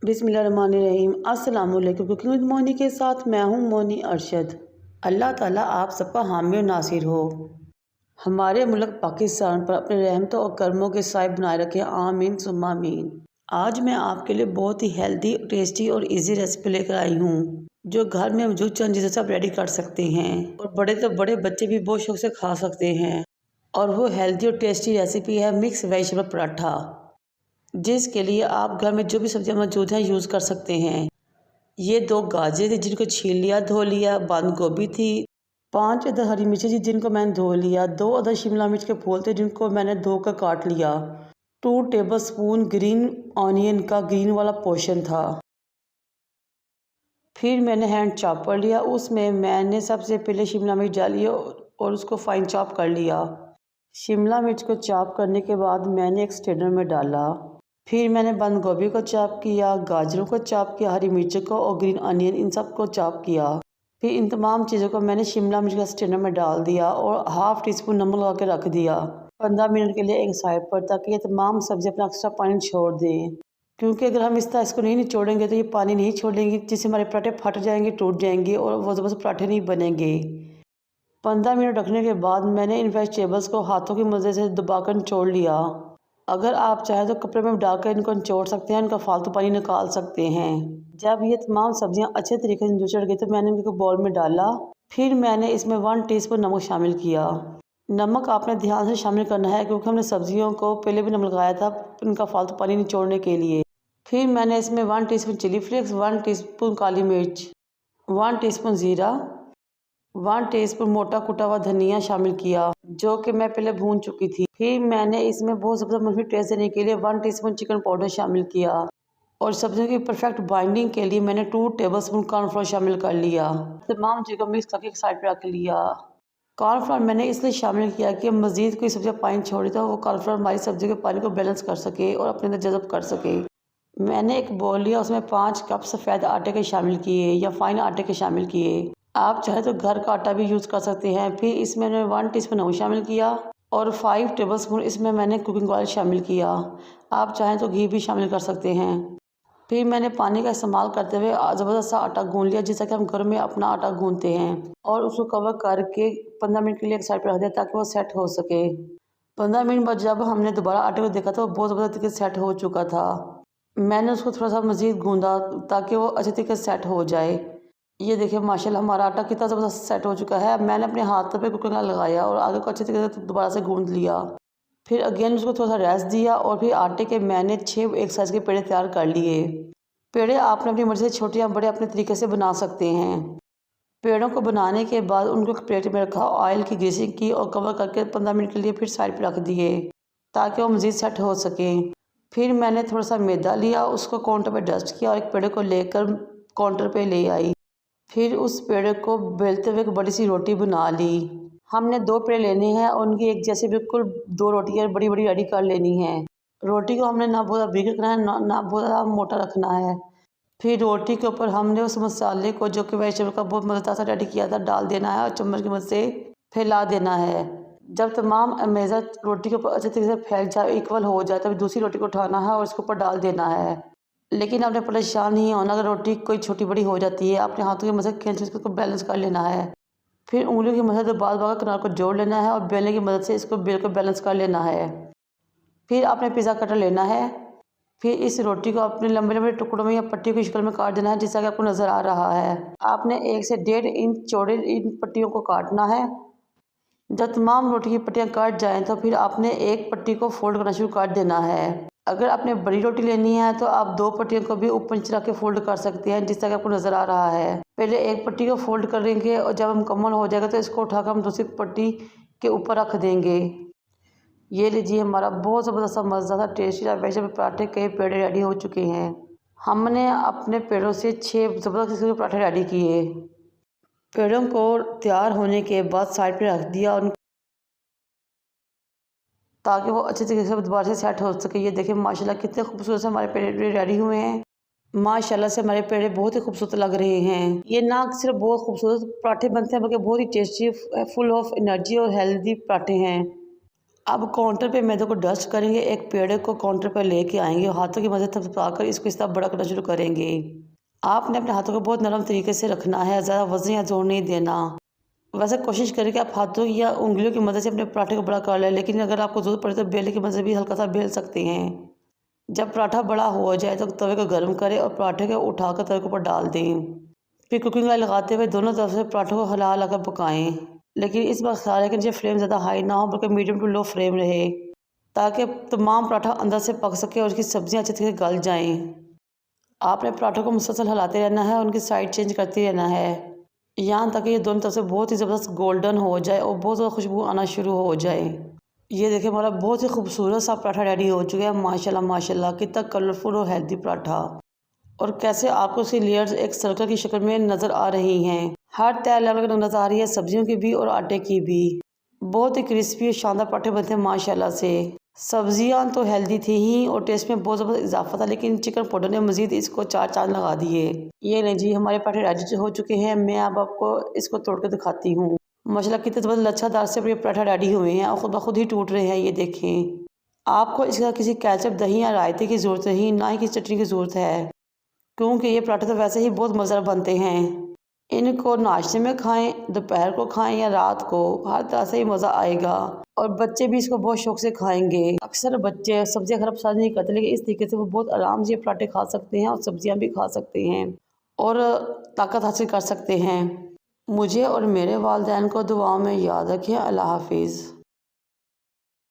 बिस्मिल्लाहिर्रहमानिर्रहीम। अस्सलाम वालेकुम। कुकिंग विद मोनी के साथ मैं हूँ मोनी अरशद। अल्लाह ताला आप सबका हामी और नासिर हो। हमारे मुल्क पाकिस्तान पर अपने रहमतों और करमों के साए बनाए रखे, आमीन सुम्मा आमीन। आज मैं आपके लिए बहुत ही हेल्दी, टेस्टी और इजी रेसिपी लेकर आई हूँ जो घर में मौजूद चंद चीज़ों से आप रेडी कर सकते हैं और बड़े तो बड़े बच्चे भी बहुत शौक से खा सकते हैं। और वो हेल्दी और टेस्टी रेसिपी है मिक्स वेजिटेबल पराठा, जिसके लिए आप घर में जो भी सब्जियां मौजूद हैं यूज़ कर सकते हैं। ये 2 गाजर थी जिनको छील लिया, धो लिया, बंद गोभी थी, 5 अदद हरी मिर्ची थी जिनको मैंने धो लिया, 2 अदद शिमला मिर्च के फूल थे जिनको मैंने धोकर काट लिया, 2 टेबलस्पून ग्रीन ऑनियन का ग्रीन वाला पोर्शन था। फिर मैंने हैंड चॉपर लिया, उसमें मैंने सबसे पहले शिमला मिर्च डाली और उसको फाइन चॉप कर लिया। शिमला मिर्च को चॉप करने के बाद मैंने एक स्ट्रेनर में डाला। फिर मैंने बंद गोभी को चॉप किया, गाजरों को चॉप किया, हरी मिर्च को और ग्रीन अनियन इन सब को चॉप किया। फिर इन तमाम चीज़ों को मैंने शिमला मिर्च का स्ट्रेनर में डाल दिया और हाफ़ टी स्पून नमक लगा के रख दिया 15 मिनट के लिए एक साइड पर, ताकि ये तमाम सब्ज़ी अपना एक्स्ट्रा पानी छोड़ दें। क्योंकि अगर हम इस तरह इसको नहीं निचोड़ेंगे तो ये पानी नहीं छोड़ेंगी, जिससे हमारे पराठे फट जाएंगे, टूट जाएंगे और वो ज़बरदस्त पराठे नहीं बनेंगे। 15 मिनट रखने के बाद मैंने इन वेजिटेबल्स को हाथों की मदद से दबाकर निचोड़ लिया। अगर आप चाहें तो कपड़े में डालकर इनको निचोड़ सकते हैं, इनका फालतू पानी निकाल सकते हैं। जब ये तमाम सब्जियां अच्छे तरीके से निचोड़ गई तो मैंने इनको बाउल में डाला। फिर मैंने इसमें 1 टीस्पून नमक शामिल किया। नमक आपने ध्यान से शामिल करना है क्योंकि हमने सब्जियों को पहले भी नमक लगाया था इनका फालतू पानी निचोड़ने के लिए। फिर मैंने इसमें 1 टीस्पून चिली फ्लेक्स, 1 टीस्पून काली मिर्च, 1 टीस्पून ज़ीरा, 1 टीस्पून मोटा कुटा हुआ धनिया शामिल किया जो कि मैं पहले भून चुकी थी। फिर मैंने इसमें बहुत ज़बरदस्त मुझे टेस्ट देने के लिए 1 टीस्पून चिकन पाउडर शामिल किया और सब्जियों की परफेक्ट बाइंडिंग के लिए मैंने 2 टेबलस्पून कॉर्नफ्लोर शामिल कर लिया। तमाम चीज़ों को मिक्स करके एक साइड पर रख लिया। कॉर्नफ्लोर मैंने इसलिए शामिल किया कि मज़ीद कोई सब्जियाँ पानी छोड़ी तो वो कॉर्नफ्लोर हमारी सब्जियों के पानी को बैलेंस कर सके और अपने अंदर जज़ब कर सके। मैंने एक बोल लिया, उसमें 5 कप सफ़ेद आटे के शामिल किए या फाइन आटे के शामिल किए। आप चाहे तो घर का आटा भी यूज़ कर सकते हैं। फिर इसमें मैंने 1 टीस्पून नमक शामिल किया और 5 टेबलस्पून इसमें मैंने कुकिंग ऑयल शामिल किया। आप चाहें तो घी भी शामिल कर सकते हैं। फिर मैंने पानी का इस्तेमाल करते हुए ज़बरदस्त सा आटा गूंद लिया, जैसा कि हम घर में अपना आटा गूंदते हैं, और उसको कवर करके 15 मिनट के लिए एक साइड पर रख दिया ताकि वो सेट हो सके। 15 मिनट बाद जब हमने दोबारा आटे को देखा तो वो बहुत ज़बरदस्त तरीके से सेट हो चुका था। मैंने उसको थोड़ा सा मज़ीद गूंदा ताकि वो अच्छे तरीके से सेट हो जाए। ये देखिए माशाल्लाह हमारा आटा कितना ज़बरदस्त सेट हो चुका है। मैंने अपने हाथ पे कुकिंग ऑयल लगाया और आगे को अच्छे तरीके से दोबारा से गूंद लिया। फिर अगेन उसको थोड़ा सा रेस्ट दिया और फिर आटे के मैंने 6 एक साइज़ के पेड़े तैयार कर लिए। पेड़े आपने अपनी मर्ज़ी से छोटे या बड़े अपने तरीके से बना सकते हैं। पेड़ों को बनाने के बाद उनको प्लेट में रखा, ऑयल की ग्रीसिंग की और कवर करके 15 मिनट के लिए फिर साइड पर रख दिए ताकि वो मज़ीद सेट हो सके। फिर मैंने थोड़ा सा मैदा लिया, उसको काउंटर पर डस्ट किया और एक पेड़े को लेकर काउंटर पर ले आई। फिर उस पेड़े को बेलते हुए एक बड़ी सी रोटी बना ली। हमने 2 पेड़े लेने हैं और उनकी एक जैसे बिल्कुल 2 रोटियाँ बड़ी बड़ी रेडी कर लेनी है। रोटी को हमने ना बहुत बारीक रखना है ना बहुत ज़्यादा मोटा रखना है। फिर रोटी के ऊपर हमने उस मसाले को जो कि वेजिटेबल का बहुत मज़ेदार सा रेडी किया था डाल देना है और चम्मच की मदद से फैला देना है। जब तमाम मेज़र रोटी के ऊपर अच्छे तरीके से फैल जाए, इक्वल हो जाए, तब दूसरी रोटी को उठाना है और इसके ऊपर डाल देना है। लेकिन आपने परेशान नहीं होना अगर रोटी कोई छोटी बड़ी हो जाती है। अपने हाथों की मदद से खींच इसको बैलेंस कर लेना है। फिर उंगलियों की मदद से बार किनार को जोड़ लेना है और बेलने की मदद से इसको बेल को बैलेंस कर लेना है। फिर आपने पिज़्ज़ा कटर लेना है। फिर इस रोटी को अपने लंबे लंबे टुकड़ों में या पट्टियों की शक्ल में काट देना है, जैसा कि आपको नज़र आ रहा है। आपने 1 से 1.5 इंच चौड़े इन पट्टियों को काटना है। जब तमाम रोटी की पट्टियाँ कट जाएं तो फिर आपने एक पट्टी को फोल्ड करना शुरू कर देना है। अगर आपने बड़ी रोटी लेनी है तो आप 2 पट्टियों को भी ऊपर नीचे रख के फोल्ड कर सकते हैं, जिस तरह आपको नज़र आ रहा है। पहले एक पट्टी को फोल्ड करेंगे और जब मुकम्मल हो जाएगा तो इसको उठाकर हम दूसरी पट्टी के ऊपर रख देंगे। ये लीजिए हमारा बहुत ज़बरदस्त मज़ेदार टेस्टी वेजिटेबल पराठे के पेड़े रेडी हो चुके हैं। हमने अपने पेड़ों से 6 ज़बरदस्त किस्म के पराठे रेडी किए। पेड़ों को तैयार होने के बाद साइड पर रख दिया ताकि वो अच्छे तरीके से दोबारा से सेट हो सके। ये देखिए माशाल्लाह कितने खूबसूरत से हमारे पेड़े रेडी हुए हैं। माशाल्लाह से हमारे पेड़े बहुत ही खूबसूरत लग रहे हैं। ये ना सिर्फ बहुत खूबसूरत पराठे बनते हैं बल्कि बहुत ही टेस्टी, फुल ऑफ एनर्जी और हेल्दी पराठे हैं। अब काउंटर पे मैदे को डस्ट करेंगे, एक पेड़े को काउंटर पर लेके आएंगे, हाथों की मदद से थपथपाकर इसको इस तरह बड़ा करना शुरू करेंगे। आपने अपने हाथों को बहुत नरम तरीके से रखना है, ज़्यादा वजन या जोर नहीं देना। वैसे कोशिश करें कि आप हाथों या उंगलियों की मदद से अपने पराठे को बड़ा कर लें, लेकिन अगर आपको ज़रूरत पड़े तो बेलने की मदद से भी हल्का सा बेल सकते हैं। जब पराठा बड़ा हो जाए तो तवे को गर्म करें और पराठे को उठाकर तवे के ऊपर डाल दें। फिर कुकिंग ऑयल लगाते हुए दोनों तरफ से पराठों को हिला हिलाकर पकाएं, लेकिन इस बार ख्याल रखें कि फ्लेम ज़्यादा हाई ना हो बल्कि मीडियम टू लो फ्लेम रहे, ताकि तमाम पराठा अंदर से पक सके और उसकी सब्जियां अच्छे से गल जाएं। आपने पराठों को मुसलसल हिलाते रहना है, उनकी साइड चेंज करते रहना है, यहाँ तक कि ये दोनों तरफ से बहुत ही ज़बरदस्त गोल्डन हो जाए और बहुत ज़्यादा खुशबू आना शुरू हो जाए। ये देखिए हमारा बहुत ही खूबसूरत सा पराठा रेडी हो चुका है। माशाल्लाह माशाल्लाह, कितना कलरफुल और हेल्दी पराठा, और कैसे आपको उसकी लेयर्स एक सर्कल की शक्ल में नज़र आ रही हैं। हर तय लेवल की नज़र आ रही है, सब्जियों की भी और आटे की भी। बहुत ही क्रिस्पी और शानदार पराठे बनते हैं माशाल्लाह से। सब्जियां तो हेल्दी थी ही और टेस्ट में बहुत ज़बरदस्त इजाफा था, लेकिन चिकन पाउडर ने मज़ीद इसको चार चांद लगा दिए। ये नहीं जी, हमारे पराठे रेडी हो चुके हैं। मैं अब आपको इसको तोड़ कर दिखाती हूँ। माशाल्लाह कितने ज़बरदस्त लच्छादार से ये पराठा रेडी हुए हैं और खुद ब खुद ही टूट रहे हैं। ये देखें, आपको इसका किसी केचप, दही या रायते की ज़रूरत नहीं, ना ही किसी चटनी की ज़रूरत है, क्योंकि ये पराठे तो वैसे ही बहुत मज़ेदार बनते हैं। इनको नाश्ते में खाएं, दोपहर को खाएं या रात को, हर तरह से ही मज़ा आएगा और बच्चे भी इसको बहुत शौक से खाएंगे। अक्सर बच्चे सब्जियां खराब पसंद नहीं करते, लेकिन इस तरीके से वो बहुत आराम से ये पराठे खा सकते हैं और सब्जियां भी खा सकते हैं और ताकत हासिल कर सकते हैं। मुझे और मेरे वालिदैन को दुआओं में याद रखें। अल्लाह हाफिज़।